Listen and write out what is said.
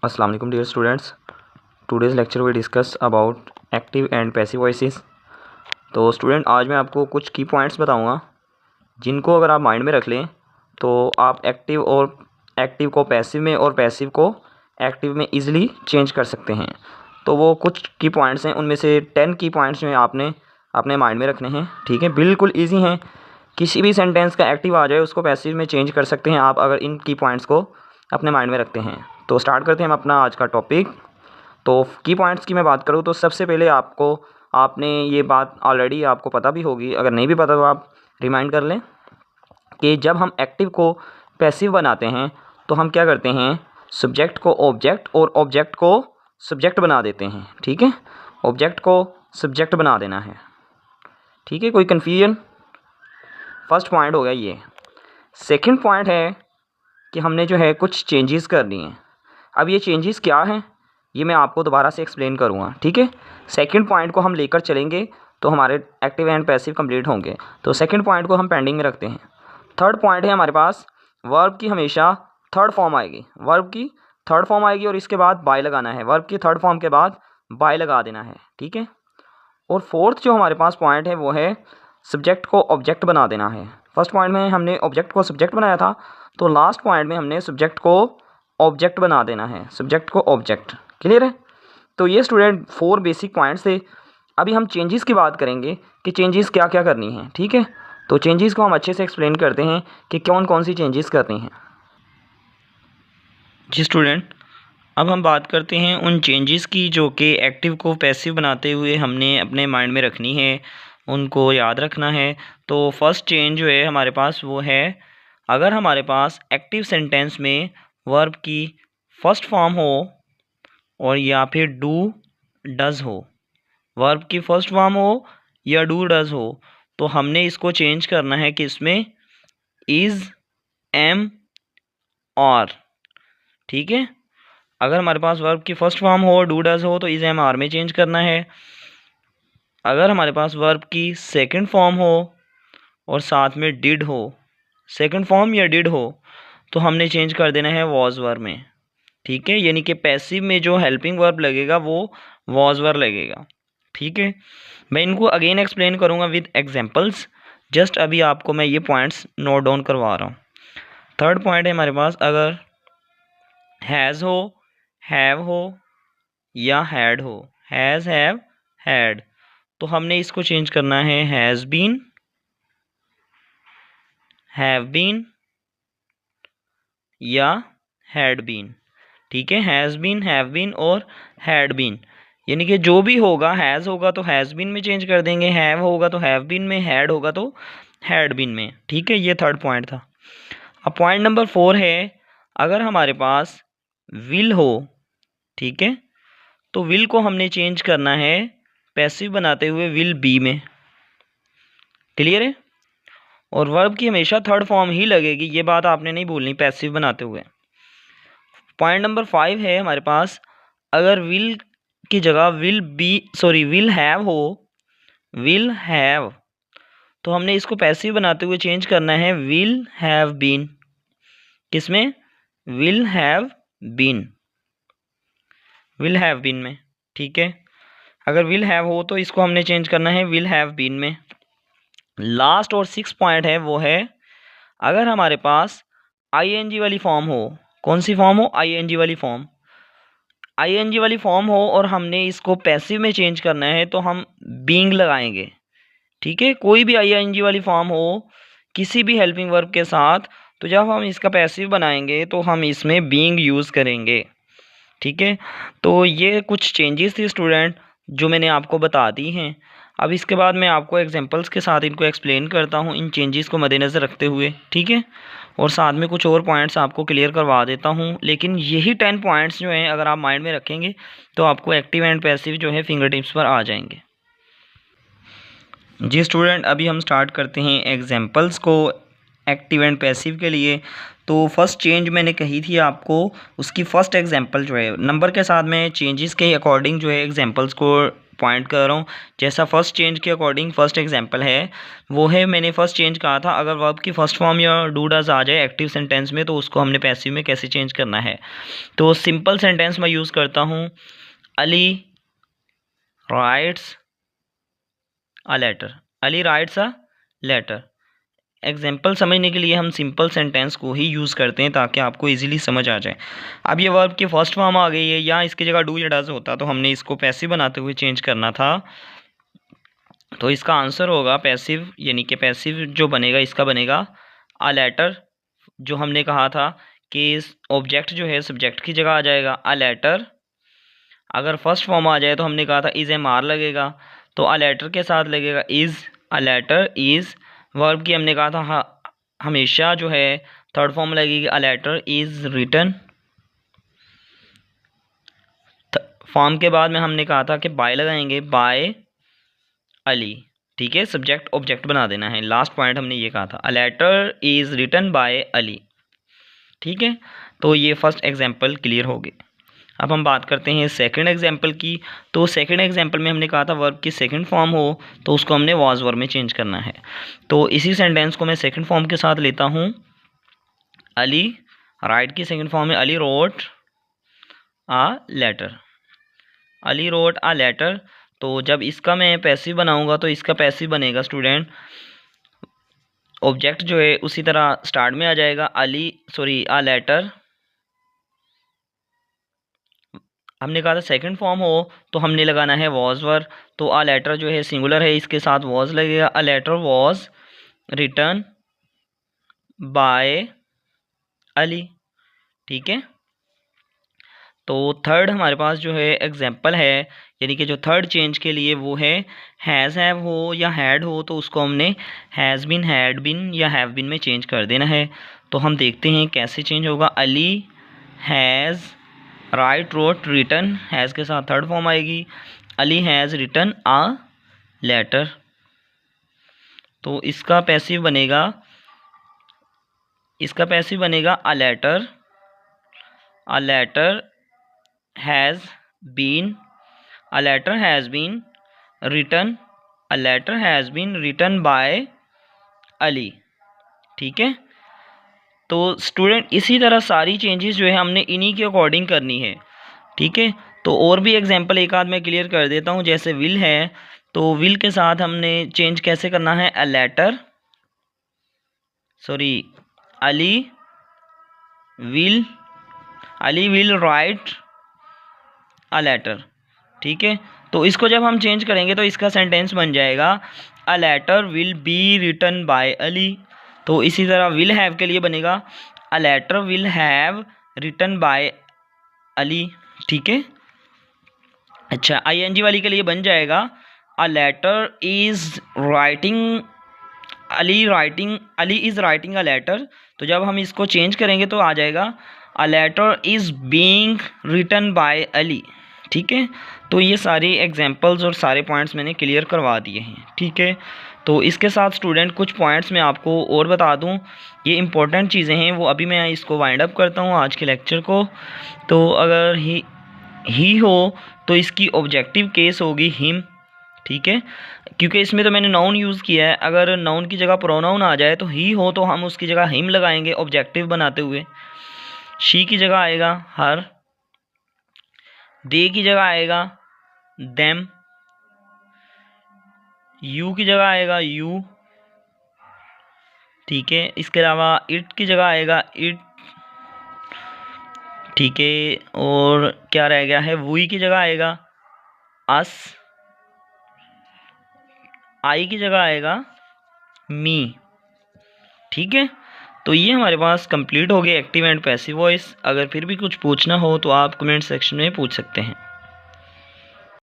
अस्सलाम वालेकुम dear students. Today's lecture we discuss about active and passive voices. तो student, आज मैं आपको कुछ की पॉइंट्स बताऊंगा जिनको अगर आप माइंड में रख लें तो आप एक्टिव को पैसिव में और पैसिव को एक्टिव में इजीली चेंज कर सकते हैं। तो वो कुछ की पॉइंट्स हैं, उनमें से 10 की पॉइंट्स जो हैं आपने अपने माइंड में रखने हैं। ठीक है, बिल्कुल ईजी हैं। किसी भी सेंटेंस का एक्टिव आ जाए उसको पैसिव में चेंज कर सकते हैं आप अगर इन की पॉइंट्स को अपने माइंड में रखते हैं। तो स्टार्ट करते हैं हम अपना आज का टॉपिक। तो की पॉइंट्स की मैं बात करूँ तो सबसे पहले आपने ये बात ऑलरेडी आपको पता भी होगी, अगर नहीं भी पता तो आप रिमाइंड कर लें कि जब हम एक्टिव को पैसिव बनाते हैं तो हम क्या करते हैं, सब्जेक्ट को ऑब्जेक्ट और ऑब्जेक्ट को सब्जेक्ट बना देते हैं। ठीक है, ऑब्जेक्ट को सब्जेक्ट बना देना है। ठीक है, कोई कन्फ्यूजन? फर्स्ट पॉइंट हो गया ये। सेकंड पॉइंट है कि हमने जो है कुछ चेंजेस करनी है। अब ये चेंजेस क्या हैं ये मैं आपको दोबारा से एक्सप्लेन करूँगा। ठीक है, सेकंड पॉइंट को हम लेकर चलेंगे तो हमारे एक्टिव एंड पैसिव कंप्लीट होंगे। तो सेकंड पॉइंट को हम पेंडिंग में रखते हैं। थर्ड पॉइंट है हमारे पास, वर्ब की हमेशा थर्ड फॉर्म आएगी। वर्ब की थर्ड फॉर्म आएगी और इसके बाद बाय लगाना है। वर्ब की थर्ड फॉर्म के बाद बाय लगा देना है। ठीक है, और फोर्थ जो हमारे पास पॉइंट है वो है सब्जेक्ट को ऑब्जेक्ट बना देना है। फर्स्ट पॉइंट में हमने ऑब्जेक्ट को सब्जेक्ट बनाया था, तो लास्ट पॉइंट में हमने सब्जेक्ट को ऑब्जेक्ट बना देना है। सब्जेक्ट को ऑब्जेक्ट, क्लियर है? तो ये स्टूडेंट 4 बेसिक पॉइंट्स थे। अभी हम चेंजेस की बात करेंगे कि चेंजेस क्या क्या करनी है। ठीक है, तो चेंजेस को हम अच्छे से एक्सप्लेन करते हैं कि कौन कौन सी चेंजेस करनी हैं। जी स्टूडेंट, अब हम बात करते हैं उन चेंजेस की जो कि एक्टिव को पैसिव बनाते हुए हमने अपने माइंड में रखनी है, उनको याद रखना है। तो फर्स्ट चेंज जो है हमारे पास वो है, अगर हमारे पास एक्टिव सेंटेंस में वर्ब की फर्स्ट फॉर्म हो और या फिर डू डज हो, वर्ब की फर्स्ट फॉर्म हो या डू डज हो, तो हमने इसको चेंज करना है कि इसमें इज़, एम, और। ठीक है, अगर हमारे पास वर्ब की फर्स्ट फॉर्म हो डू डज हो तो इज़, एम, आर में चेंज करना है। अगर हमारे पास वर्ब की सेकंड फॉर्म हो और साथ में डिड हो, सेकंड फॉर्म या डिड हो, तो हमने चेंज कर देना है वॉज वर्ब में। ठीक है, यानी कि पैसिव में जो हेल्पिंग वर्ब लगेगा वो वॉज वर्ब लगेगा। ठीक है, मैं इनको अगेन एक्सप्लेन करूँगा विद एग्जांपल्स। जस्ट अभी आपको मैं ये पॉइंट्स नोट डाउन करवा रहा हूँ। थर्ड पॉइंट है हमारे पास, अगर हैज़ हो, हैव हो या हैड हो, हैज़, हैव, हैड, तो हमने इसको चेंज करना है हैज़ बीन, हैव बीन या हैड बीन। ठीक है, हैज़ बीन, हैव बीन और हैड बीन, यानी कि जो भी होगा, हैज़ होगा तो हैज़ बीन में चेंज कर देंगे, हैव होगा तो हैव बीन में, हैड होगा तो हैड बीन में। ठीक है, ये थर्ड पॉइंट था। अब पॉइंट नंबर 4 है, अगर हमारे पास विल हो, ठीक है, तो विल को हमने चेंज करना है पैसिव बनाते हुए विल बी में। क्लियर है? और वर्ब की हमेशा थर्ड फॉर्म ही लगेगी, ये बात आपने नहीं भूलनी पैसिव बनाते हुए। पॉइंट नंबर 5 है हमारे पास, अगर विल की जगह विल हैव हो, विल हैव, तो हमने इसको पैसिव बनाते हुए चेंज करना है विल हैव बीन। किसमें? Will have been, will have been में। ठीक है, अगर विल हैव हो तो इसको हमने चेंज करना है विल हैव बीन में। लास्ट और 6 पॉइंट है वो है, अगर हमारे पास आईएनजी वाली फॉर्म हो, कौन सी फॉर्म हो? आईएनजी वाली फॉर्म। आईएनजी वाली फॉर्म हो और हमने इसको पैसिव में चेंज करना है तो हम बीइंग लगाएंगे। ठीक है, कोई भी आईएनजी वाली फॉर्म हो किसी भी हेल्पिंग वर्ब के साथ, तो जब हम इसका पैसिव बनाएंगे तो हम इसमें बीइंग यूज़ करेंगे। ठीक है, तो ये कुछ चेंजेस थी स्टूडेंट जो मैंने आपको बता दी हैं। अब इसके बाद मैं आपको एग्जांपल्स के साथ इनको एक्सप्लेन करता हूँ इन चेंजेस को मद्देनज़र रखते हुए। ठीक है, और साथ में कुछ और पॉइंट्स आपको क्लियर करवा देता हूँ, लेकिन यही 10 पॉइंट्स जो हैं अगर आप माइंड में रखेंगे तो आपको एक्टिव एंड पैसिव जो है फिंगर टिप्स पर आ जाएंगे। जी स्टूडेंट, अभी हम स्टार्ट करते हैं एग्जांपल्स को एक्टिव एंड पैसिव के लिए। तो फर्स्ट चेंज मैंने कही थी आपको, उसकी फ़र्स्ट एग्जांपल जो है नंबर के साथ में चेंजेस के अकॉर्डिंग जो है एग्जांपल्स को पॉइंट कर रहा हूँ। जैसा फर्स्ट चेंज के अकॉर्डिंग फर्स्ट एग्जांपल है वो है, मैंने फर्स्ट चेंज कहा था अगर वर्ब की फर्स्ट फॉर्म या डू डज आ जाए एक्टिव सेंटेंस में तो उसको हमने पैसिव में कैसे चेंज करना है। तो सिंपल सेंटेंस मैं यूज़ करता हूँ, Ali writes a letter. Ali writes a letter. Example समझने के लिए हम सिंपल सेंटेंस को ही यूज़ करते हैं ताकि आपको इजीली समझ आ जाए। अब ये वर्ब की फर्स्ट फॉर्म आ गई है, या इसकी जगह डू या डज होता तो हमने इसको पैसिव बनाते हुए चेंज करना था। तो इसका आंसर होगा पैसिव, यानी कि पैसिव जो बनेगा इसका बनेगा अ लेटर। जो हमने कहा था कि ऑब्जेक्ट जो है सब्जेक्ट की जगह आ जाएगा अ लेटर। अगर फर्स्ट फॉर्म आ जाए तो हमने कहा था इज़ एम आर लगेगा, तो अ लेटर के साथ लगेगा is. A letter is. Verb की हमने कहा था हमेशा जो है थर्ड फॉर्म लगेगी a letter is written. Form के बाद में हमने कहा था कि बाय लगाएंगे, बाय अली। ठीक है, सब्जेक्ट ऑब्जेक्ट बना देना है। लास्ट पॉइंट हमने ये कहा था a letter is written by Ali. ठीक है, तो ये फर्स्ट एग्जाम्पल क्लियर हो गए। अब हम बात करते हैं सेकंड एग्जाम्पल की। तो सेकंड एग्जाम्पल में हमने कहा था वर्ब की सेकंड फॉर्म हो तो उसको हमने वाज वर्ब में चेंज करना है। तो इसी सेंटेंस को मैं सेकंड फॉर्म के साथ लेता हूँ, अली राइट की सेकंड फॉर्म है Ali wrote a letter. Ali wrote a letter. तो जब इसका मैं पैसिव बनाऊंगा तो इसका पैसिव बनेगा स्टूडेंट, ऑब्जेक्ट जो है उसी तरह स्टार्ट में आ जाएगा आ लेटर। हमने कहा था सेकंड फॉर्म हो तो हमने लगाना है वॉज वर्ब। तो अ लेटर जो है सिंगुलर है, इसके साथ वॉज लगेगा। A letter was written by Ali. ठीक है, तो थर्ड हमारे पास जो है एग्जाम्पल है, यानी कि जो थर्ड चेंज के लिए वो है हैज़ हैव हो या हैड हो तो उसको हमने हैज़ बिन हैड बिन या हैव बिन में चेंज कर देना है। तो हम देखते हैं कैसे चेंज होगा। Ali has write wrote written, has के साथ थर्ड फॉर्म आएगी, Ali has written a letter. तो इसका पैसिव बनेगा a letter has been, a letter has been written, a letter has been written by Ali. ठीक है, तो स्टूडेंट इसी तरह सारी चेंजेस जो है हमने इन्हीं के अकॉर्डिंग करनी है। ठीक है, तो और भी एग्जांपल एक आध मैं क्लियर कर देता हूँ। जैसे विल है, तो विल के साथ हमने चेंज कैसे करना है, Ali will write a letter. ठीक है, तो इसको जब हम चेंज करेंगे तो इसका सेंटेंस बन जाएगा a letter will be written by Ali. तो इसी तरह विल हैव के लिए बनेगा a letter will have written by Ali. ठीक है, अच्छा आईएनजी वाली के लिए बन जाएगा a letter is writing Ali is writing a letter. तो जब हम इसको चेंज करेंगे तो आ जाएगा a letter is being written by Ali. ठीक है, तो ये सारे एग्जांपल्स और सारे पॉइंट्स मैंने क्लियर करवा दिए हैं। ठीक है, तो इसके साथ स्टूडेंट कुछ पॉइंट्स मैं आपको और बता दूं, ये इंपॉर्टेंट चीज़ें हैं वो अभी मैं इसको वाइंड अप करता हूं आज के लेक्चर को। तो अगर ही हो तो इसकी ऑब्जेक्टिव केस होगी हिम। ठीक है, क्योंकि इसमें तो मैंने नाउन यूज़ किया है। अगर नाउन की जगह प्रोनाउन आ जाए तो ही हो तो हम उसकी जगह हिम लगाएंगे ऑब्जेक्टिव बनाते हुए। शी की जगह आएगा हर, दे की जगह आएगा देम, यू की जगह आएगा यू। ठीक है, इसके अलावा इट की जगह आएगा इट। ठीक है, और क्या रह गया है, वी की जगह आएगा अस, आई की जगह आएगा मी। ठीक है, तो ये हमारे पास कंप्लीट हो गया एक्टिव एंड पैसिव वॉइस। अगर फिर भी कुछ पूछना हो तो आप कमेंट सेक्शन में पूछ सकते हैं।